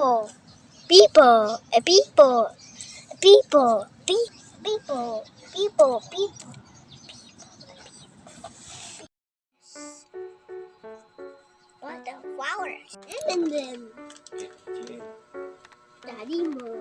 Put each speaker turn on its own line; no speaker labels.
people, people, people, people, people, people, people. What the flowers? And then Daddy Mo.